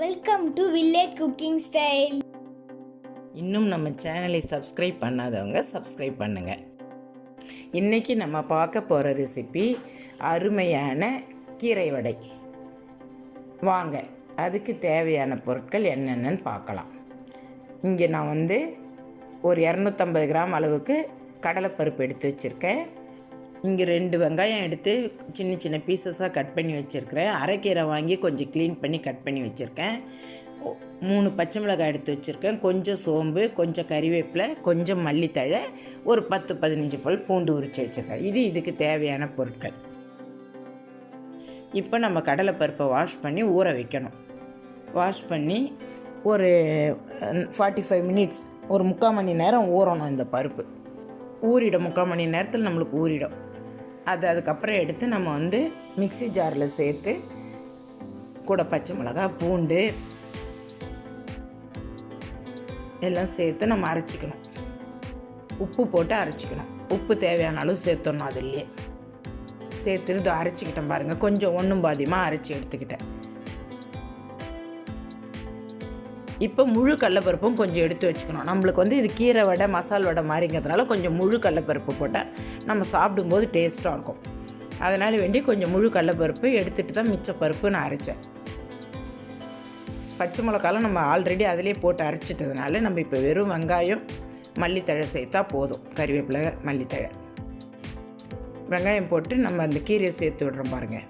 Welcome to village cooking style. இன்னும் நம்ம சேனலை சப்ஸ்கிரைப் பண்ணாதவங்க சப்ஸ்கிரைப் பண்ணுங்கள். இன்றைக்கி நம்ம பார்க்க போகிற ரெசிபி அருமையான கீரை வடை. வாங்க அதுக்கு தேவையான பொருட்கள் என்னென்னு பார்க்கலாம். இங்கே நான் ஒரு 250 கிராம் அளவுக்கு கடலைப்பருப்பு எடுத்து வச்சுருக்கேன். இங்கே 2 வெங்காயம் எடுத்து சின்ன சின்ன பீசஸாக கட் பண்ணி வச்சுருக்கிறேன். அரைக்கீரை வாங்கி கொஞ்சம் க்ளீன் பண்ணி கட் பண்ணி வச்சுருக்கேன். 3 பச்சை மிளகாய் எடுத்து வச்சுருக்கேன். கொஞ்சம் சோம்பு, கொஞ்சம் கறிவேப்பிலை, கொஞ்சம் மல்லித்தழை, ஒரு 10-15 பல் பூண்டு உரித்து வச்சுருக்கேன். இதுக்கு தேவையான பொருட்கள். இப்போ நம்ம கடலைப்பருப்பை வாஷ் பண்ணி ஊற வைக்கணும். வாஷ் பண்ணி ஒரு 45 மினிட்ஸ், ஒரு 3/4 மணி நேரம் ஊறணும். இந்த பருப்பு ஊறிடும். 3/4 மணி நேரத்தில் நம்மளுக்கு ஊறிடும். அதுக்கப்புறம் எடுத்து நம்ம மிக்ஸி ஜாரில் சேர்த்து கூட பச்சை மிளகாய், பூண்டு எல்லாம் சேர்த்து நம்ம அரைச்சிக்கணும். உப்பு போட்டு அரைச்சிக்கணும். உப்பு தேவையான அளவு சேர்த்துடணும். அதுலேயே சேர்த்துட்டு அரைச்சிக்கிட்டேன் பாருங்கள். கொஞ்சம் ஒன்றும் பாதியமாக அரைச்சி எடுத்துக்கிட்டேன். இப்போ முழு கடலைப்பருப்பும் கொஞ்சம் எடுத்து வச்சுக்கணும். நம்மளுக்கு இது கீரை வடை, மசால் வடை மாதிரிங்கிறதுனால கொஞ்சம் முழு கடலைப்பருப்பு போட்டால் நம்ம சாப்பிடும்போது டேஸ்ட்டாக இருக்கும். அதனால் வேண்டி கொஞ்சம் முழு கடலைப்பருப்பு எடுத்துகிட்டு தான் மிச்ச பருப்பு நான் அரைச்சேன். பச்சை மிளகாலாம் நம்ம ஆல்ரெடி அதிலே போட்டு அரைச்சிட்டதுனால நம்ம இப்போ வெறும் வெங்காயம், மல்லித்தழை சேர்த்தா போதும். கறிவேப்பிலை, மல்லித்தழை, வெங்காயம் போட்டு நம்ம அந்த கீரையை சேர்த்து விடுறோம் பாருங்கள்.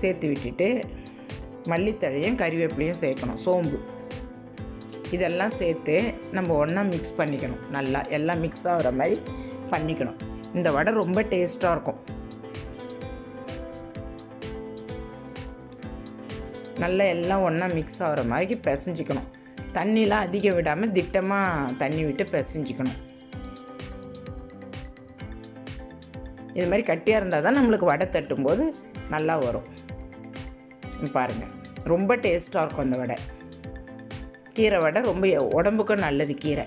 சேர்த்து விட்டுட்டு மல்லித்தழையும் கறிவேப்பிலையும் சேர்க்கணும். சோம்பு இதெல்லாம் சேர்த்து நம்ம ஒன்றா மிக்ஸ் பண்ணிக்கணும். நல்லா எல்லாம் மிக்ஸ் ஆகிற மாதிரி பண்ணிக்கணும். இந்த வடை ரொம்ப டேஸ்ட்டாக இருக்கும். நல்லா எல்லாம் ஒன்றா மிக்ஸ் ஆகிற மாதிரி பிசைஞ்சிக்கணும். தண்ணிலாம் அதிகம் விடாமல் திட்டமாக தண்ணி விட்டு பிசைஞ்சிக்கணும். இது மாதிரி கட்டியாக இருந்தால் தான் நம்மளுக்கு வடை தட்டும்போது நல்லா வரும். பாருங்கள், ரொம்ப டேஸ்ட்டாக இருக்கும் அந்த வடை. கீரை வடை ரொம்ப உடம்புக்கும் நல்லது. கீரை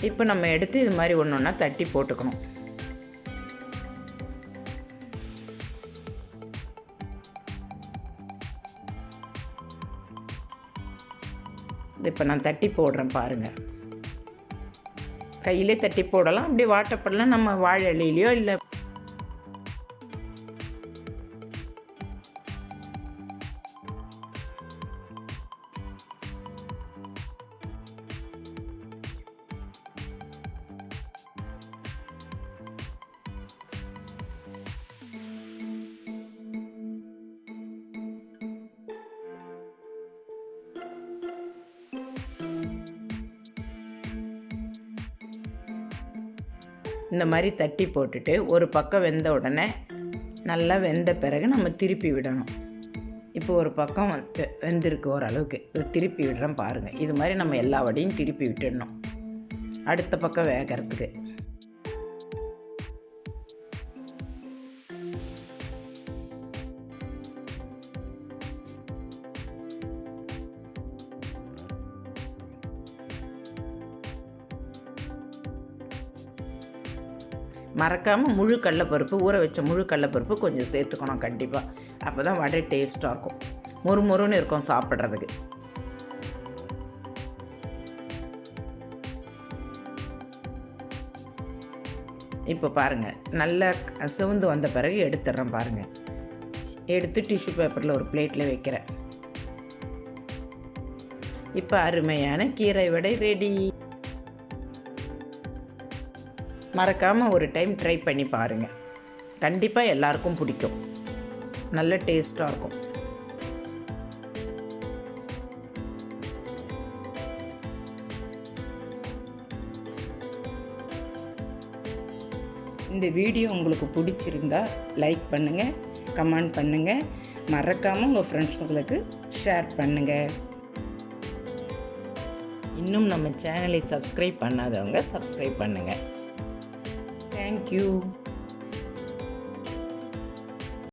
இப்போ நம்ம எடுத்து இது மாதிரி ஒன்று ஒன்றா தட்டி போட்டுக்கணும். இப்போ நான் தட்டி போடுறேன் பாருங்கள். கையிலே தட்டி போடலாம், அப்படியே வாட்டப்படலாம். நம்ம வாழை இலையிலையோ இல்லை இந்த மாதிரி தட்டி போட்டுட்டு ஒரு பக்கம் வெந்த உடனே நல்லா வெந்த பிறகு நம்ம திருப்பி விடணும். இப்போ ஒரு பக்கம் வெந்திருக்கு ஓரளவுக்கு, திருப்பி விடுறோம் பாருங்கள். இது மாதிரி நம்ம எல்லா வடையும் திருப்பி விட்டுடணும் அடுத்த பக்கம் வேகிறதுக்கு. மறக்காமல் முழு கடலைப்பருப்பு, ஊற வச்ச முழு கடலைப்பருப்பு கொஞ்சம் சேர்த்துக்கணும் கண்டிப்பாக. அப்போ தான் வடை டேஸ்ட்டாக இருக்கும். மொறுமொறுன்னு இருக்கும் சாப்பிட்றதுக்கு. இப்போ பாருங்கள், நல்லா சிவந்து வந்த பிறகு எடுத்துடுறேன் பாருங்கள். எடுத்து டிஷ்யூ பேப்பரில் ஒரு பிளேட்டில் வைக்கிறேன். இப்போ அருமையான கீரை வடை ரெடி. மறக்காமல் ஒரு டைம் ட்ரை பண்ணி பாருங்கள். கண்டிப்பாக எல்லாருக்கும் பிடிக்கும். நல்ல டேஸ்ட்டாக இருக்கும். இந்த வீடியோ உங்களுக்கு பிடிச்சிருந்தா லைக் பண்ணுங்கள், கமெண்ட் பண்ணுங்கள். மறக்காமல் உங்கள் ஃப்ரெண்ட்ஸுங்களுக்கு ஷேர் பண்ணுங்கள். இன்னும் நம்ம சேனலை சப்ஸ்கிரைப் பண்ணாதவங்க சப்ஸ்கிரைப் பண்ணுங்கள். Thank you.